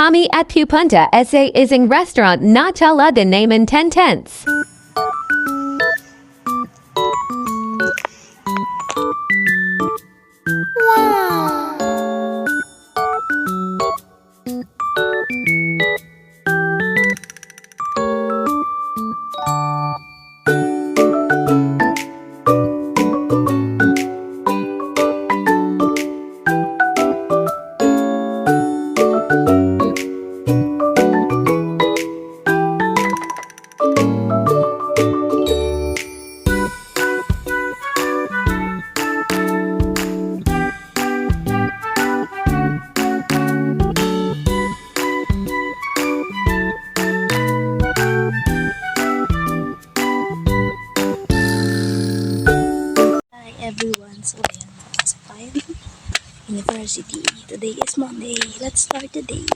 Kami at Pupunta sa isang restaurant na tala din naman 10 tenths. Everyone, so ayan, pasok tayo university. Today is Monday. Let's start the day.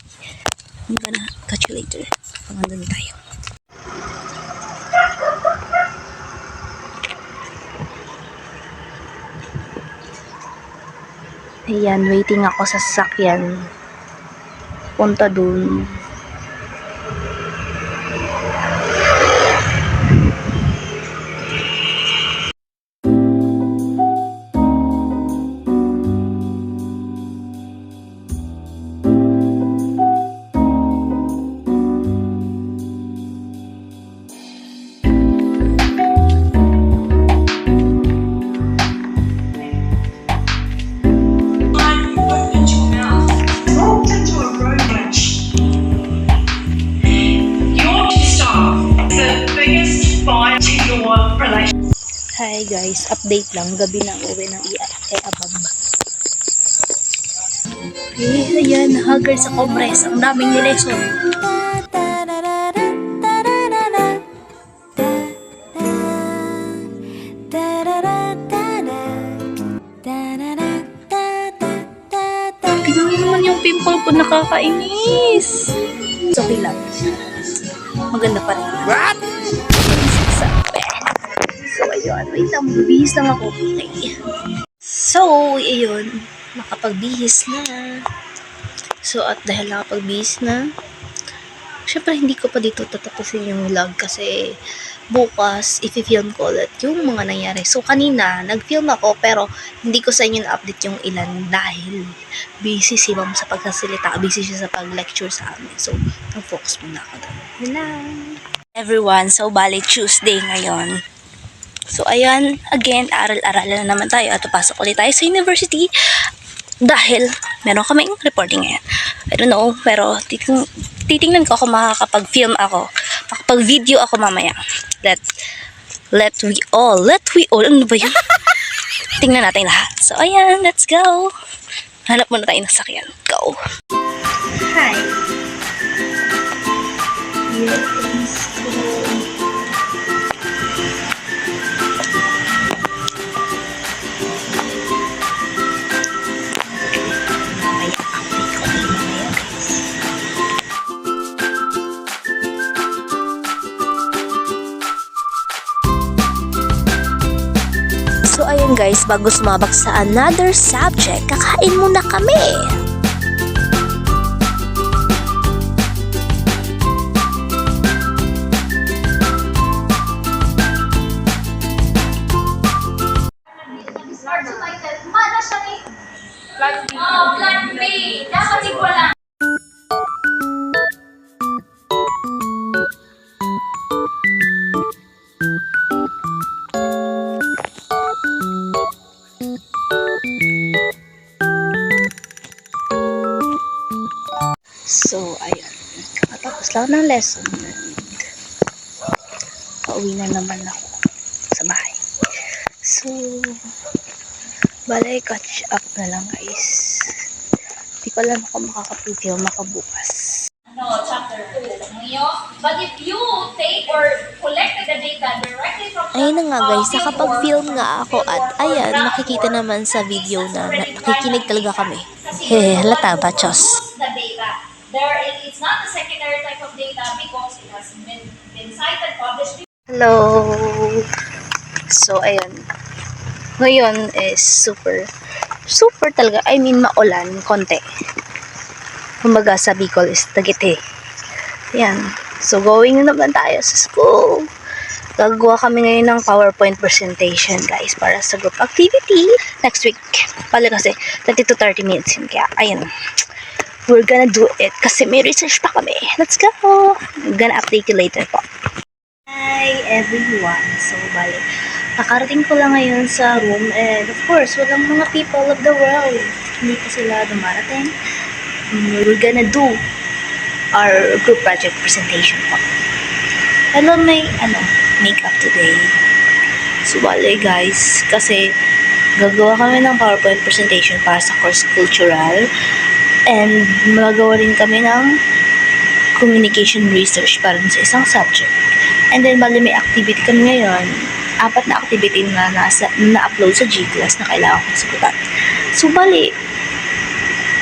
I'm gonna catch you later pag nandun tayo. Ayan, waiting ako sa sasakyan punta dun. Hi guys, update lang. Gabi na uwi ng Abab. Ayan, haggard sa Comres. Ang daming nileson. Tingnan naman yung pimple ko, nakakainis. It's okay lang. Maganda pa rin. What? So, ayun. Wait lang. Magbihis lang ako. Okay. So, ayun. Nakapagbihis na. So, at dahil nakapagbihis na, syempre, hindi ko pa dito tatapusin yung vlog kasi bukas, i-film ko ulit yung mga nangyari. So, kanina, nag-film ako pero hindi ko sa inyo na-update yung ilan dahil busy si ma'am sa pagsasalita. Busy siya sa pag-lecture sa amin. So, nag-focus muna ako doon. Hello! Everyone, so, bali Tuesday ngayon. So, ayan, again, aral-aralan na naman tayo at pasok ulit tayo sa university dahil meron kaming reporting ngayon. I don't know, pero titingnan ko kung makakapag-film ako, makakapag-video ako mamaya. Let we all, ano ba yun? Tingnan natin lahat. So, ayan, let's go. Hanap muna tayo ng sakyan. Go. Hi. Let's go. So ayun guys, bago sumabak sa another subject, kakain muna kami. Plan B. Dapat wala. So, ayun. Kakatapos lang ng lesson. Pauwi na naman ako sa bahay. So, balay catch up na lang guys. Hindi ko alam kung makakapag-film makabukas. Chapter 2. But if you take or collected the data directly from Ayun na nga guys, nakapag-film nga ako at ayan, makikita naman sa video na nakikinig talaga kami. Halata ba, Chos? the data. It's not a secondary type of data because it has been cited, published. Hello! So, ayun. Ngayon is super talaga. I mean, maulan, konti. Kumbaga sa Bicol is Tagite. Yan. So, going na naman tayo sa school. Gagawa kami ngayon ng PowerPoint presentation, guys, para sa group activity. Next week. Pala kasi, 30 to 30 minutes yun. Kaya, ayun. We're gonna do it kasi may research pa kami. Let's go! I'm gonna update you later po. Hi, everyone. So, bali, nakarating ko lang ngayon sa room and of course, walang mga people of the world. Hindi pa sila dumarating. We're gonna do our group project presentation po. Hello, may makeup today. So, bali guys, kasi gagawa kami ng PowerPoint presentation para sa course cultural and magagawa rin kami ng communication research para sa isang subject. And then, bali may activity kami ngayon. 4 na activity na na-upload sa G-Class na kailangan kong sagutan. So, bali,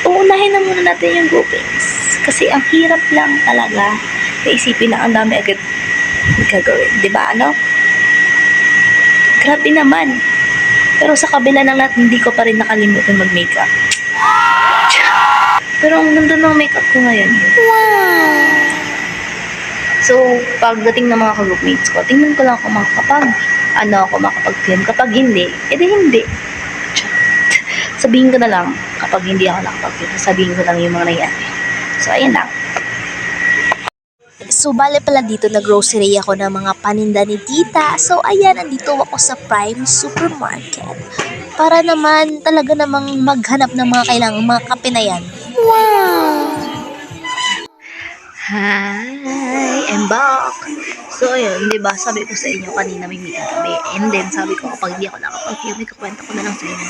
uunahin na muna natin yung groupings. Kasi ang hirap lang talaga naisipin na ang dami agad gagawin. Diba, ano? Grabe naman. Pero sa kabila ng lahat, hindi ko pa rin nakalimutan mag-makeup. Pero ang ganda ng makeup ko ngayon. Wow! So, pagdating ng mga ka-groupmates ko, tingnan ko lang kung makakapag-film. Kapag hindi, edi hindi. Sabihin ko na lang, kapag hindi ako nakapag-film, sabihin ko lang yung mga nangyari. So, ayan lang. So, bale pala dito nag-grocery ako ng mga paninda ni tita. So, ayan, andito ako sa Prime Supermarket. Para naman, talaga namang maghanap ng mga kailangang mga kape na yan. Wow! Hi! I'm back! So, ayun, di ba, sabi ko sa inyo kanina may meeting kami. And then, sabi ko, kapag hindi ako nakapag-film, may kukwento ko na lang sa inyo.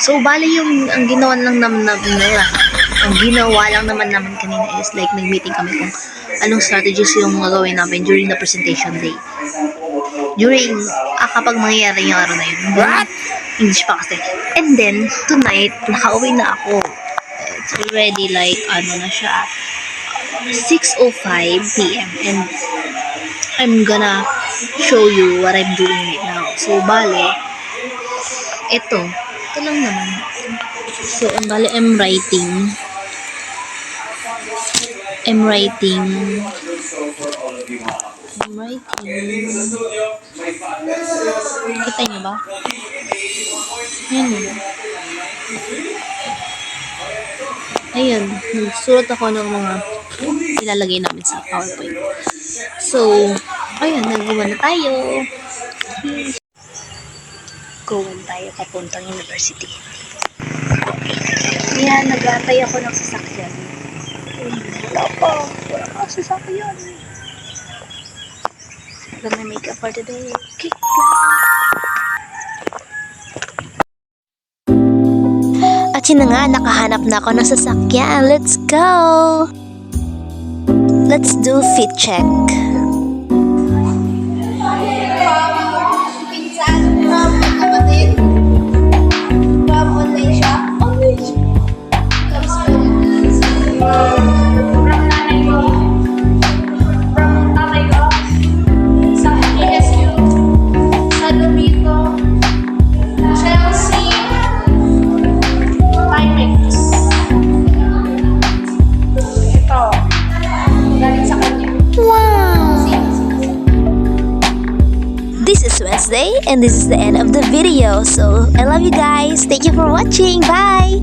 So, bali ang ginawa lang naman kanina is like, nag-meeting kami kung anong strategies yung gagawin namin during the presentation day. Kapag mangyayari yung araw na yun. What? English pa kasi. And then, tonight, nakauwi na ako. It's already like, na siya, 6:05 p.m. And I'm gonna show you what I'm doing right now. So, bale, ito lang naman. So, bale, I'm writing. Kita niyo ba? Ayun, nagsulat ako ng mga ilalagay namin sa PowerPoint. So, ayun, nagawa na tayo. Gawan tayo papuntang university. Yan, nag-aantay ako ng sasakyan. Wala ka sasakyan. Gonna make up for today. Kick At yun na nga, nakahanap na ako ng sasakyan. Let's go! Let's do fit check. This is Wednesday and this is the end of the video. So, I love you guys. Thank you for watching. Bye!